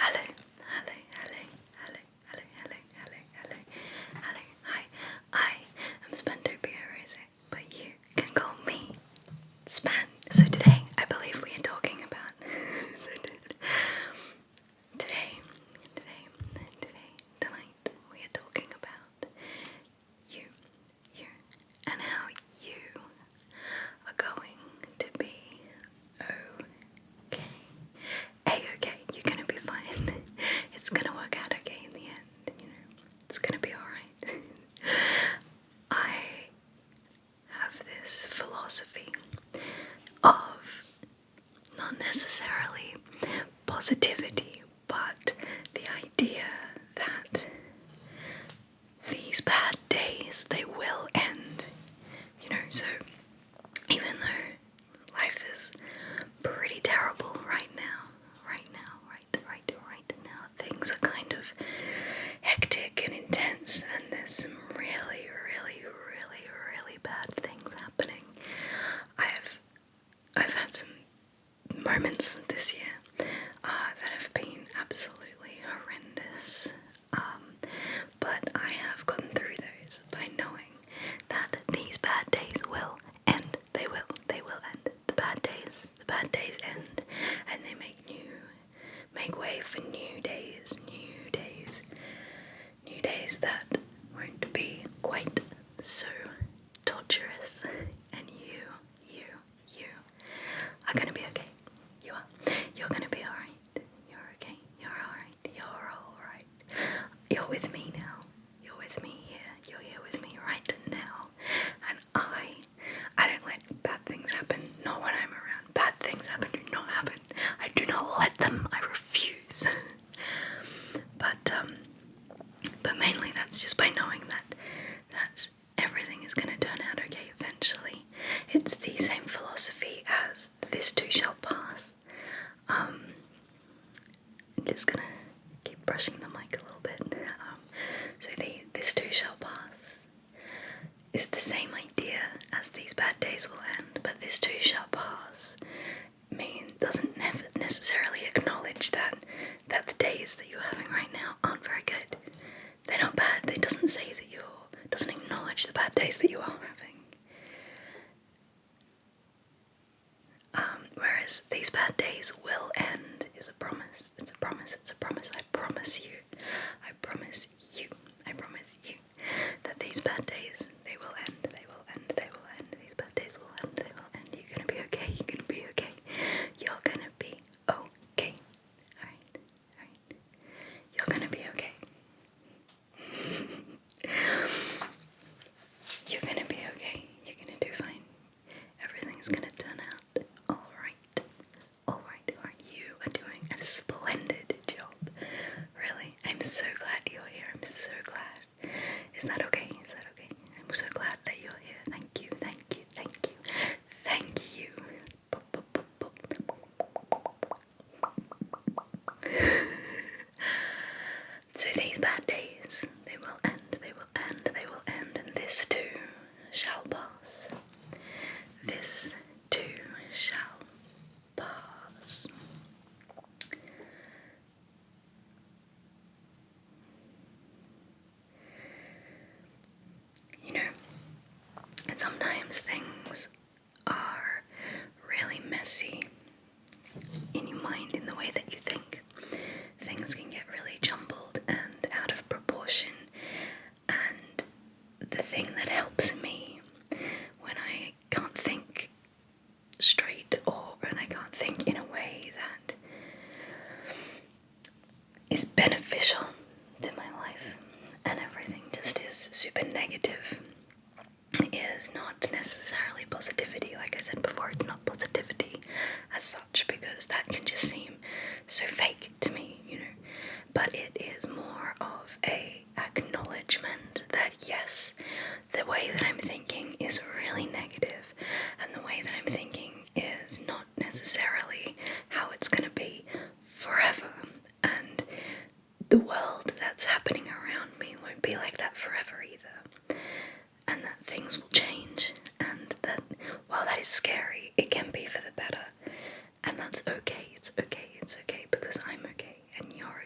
Hello, hello, hello, hello, hello, hello, hello, hello, hello, hi, I am Spantopia, but you can call me Span. So today, I believe we are talking about, tonight, we are talking about you, and how you are going to be okay. A-okay, you're gonna be fine. It's gonna work out okay in the end, It's gonna be alright. I have this philosophy of not necessarily positivity, but the idea that these bad days, they will end, so even though life is pretty terrible right now, things are kind of hectic and intense, and there's some really, really, really, really bad things happening. I've had some moments this year that have been absolutely horrendous, but I have gotten through those by knowing that these bad days will end. They will end. The bad days end, and they make way for new days that won't be quite so torturous, and you are gonna be okay. You're gonna be alright. You're okay. You're alright. You're alright. You're with me now. You're with me here. You're here with me right now. And I don't let bad things happen. Not when I'm around. Bad things happen. Do not happen. I do not let them. I refuse. But mainly that's just by knowing that everything is gonna turn out okay eventually. It's the same philosophy as this too shall pass. I'm just gonna keep brushing the mic a little bit. So this too shall pass is the same idea as these bad days will end, but this too shall pass doesn't necessarily acknowledge that the days that you're having right now aren't very good. They're not bad. It doesn't say that doesn't acknowledge the bad days that you are having. Whereas these bad days will end is a promise. It's a promise. It's a promise. I promise you. I promise you. I promise you that these bad days, they will end. They will end. They will end. These bad days will end. They will end. You're gonna be okay. You're gonna be okay. You're gonna be okay. Alright. Alright. You're gonna be okay. You're gonna be okay. You're gonna do fine. Everything's gonna turn out alright. Alright. You are doing a splendid job. Really. I'm so glad you're here. I'm so glad. Is that okay? Is that okay? I'm so glad that you're here. Thank you. Thank you. Thank you. Thank you. So these bad days, they will end, they will end, they will end, and this too shall pass. This too shall pass. Sometimes things are really messy in your mind, in the way that you think. Things can get really jumbled and out of proportion, and the thing that helps me when I can't think straight, or when I can't think in a way that is beneficial to my life, and everything just is super negative, is not necessarily positivity. Like I said before, it's not positivity as such, because that can just seem so fake to me, but it is more of a acknowledgement that yes, the way that I'm thinking is really negative, and the way that I'm thinking is not necessarily how it's going to be forever, and the world that's happening around me won't be like that forever either, and that things will change, and that while that is scary, it can be for the better, and that's okay. It's okay, because I'm okay, and you're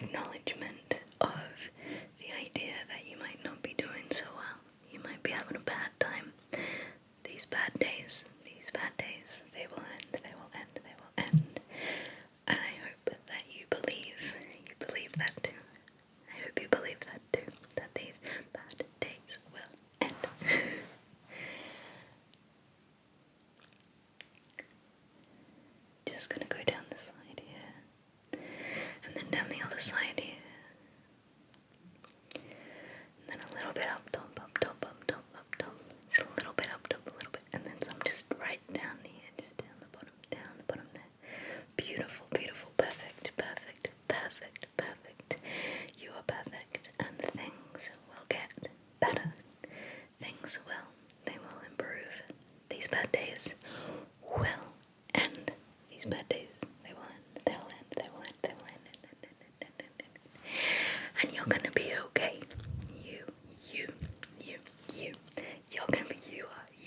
acknowledgement of the idea that you might not be doing so well. You might be having a bad time. These bad days, they will end, they will end, they will end. And I hope that you believe that too. I hope you believe that too, that these bad days will end. Just gonna go down the side here, and then down the other side here, and then a little bit up top, up top, up top, up top, just a little bit up top, a little bit, and then some just right down here, just down the bottom there. Beautiful, beautiful, perfect, perfect, perfect, perfect. You are perfect, and things will get better. Things will, they will improve. These bad days will end. These bad days, they will end, they will end, they will end, they will end. And you're gonna be okay. You're gonna be,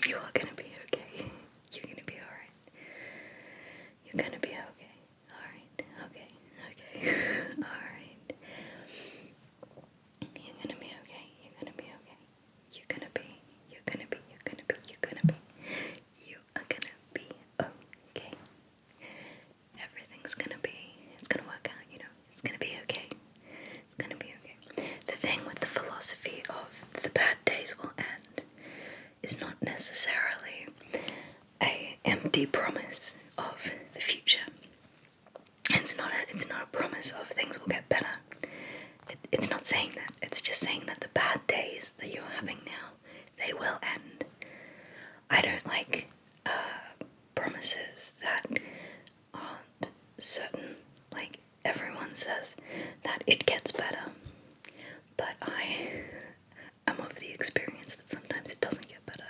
you are gonna be okay. You're gonna be alright. You're gonna be okay. Alright, okay. Alright. You're gonna be okay. You're gonna be okay. You are gonna be okay. Everything's gonna be, it's gonna work out, you know. It's gonna be okay. It's gonna be okay. The thing with the philosophy of the bad days will end is not necessarily a empty promise of the future. It's not a promise of things will get better. It's not saying that. It's just saying that the bad days that you're having now, they will end. I don't like promises that aren't certain. Like everyone says that it gets better, but I am of the experience that sometimes it doesn't get better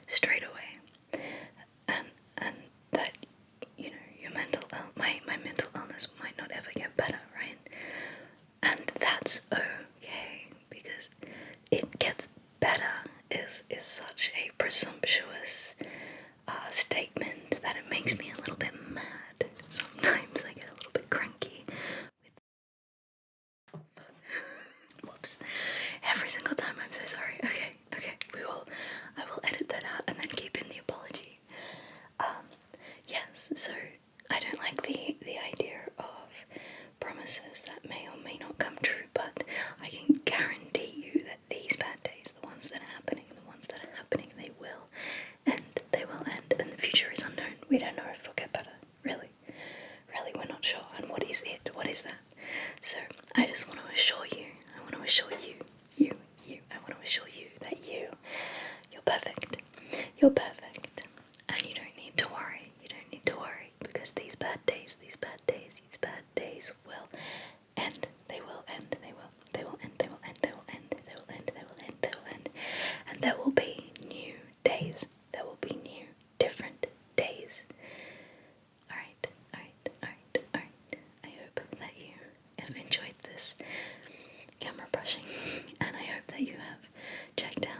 straight away, and that, you know, your my mental illness might not ever get better, right? And that's okay, because it gets better is such a presumptuous statement that it makes me a little bit mad. Sometimes I get a little bit cranky. Whoops. Every single time, I'm so sorry. Okay. I will edit that out and then keep in the apology. Yes, so I don't like the idea of promises that may or may not come true, but I can guarantee you that these bad days, the ones that are happening, they will end, and the future is unknown. We don't know if it'll get better, really, we're not sure, and what is it, what is that? So, I just want to assure you, I want to assure you that you're perfect, and you don't need to worry, because these bad days will end, they will end, and there will be new days, different days. Alright. I hope that you have enjoyed this camera brushing, and I hope that you have checked out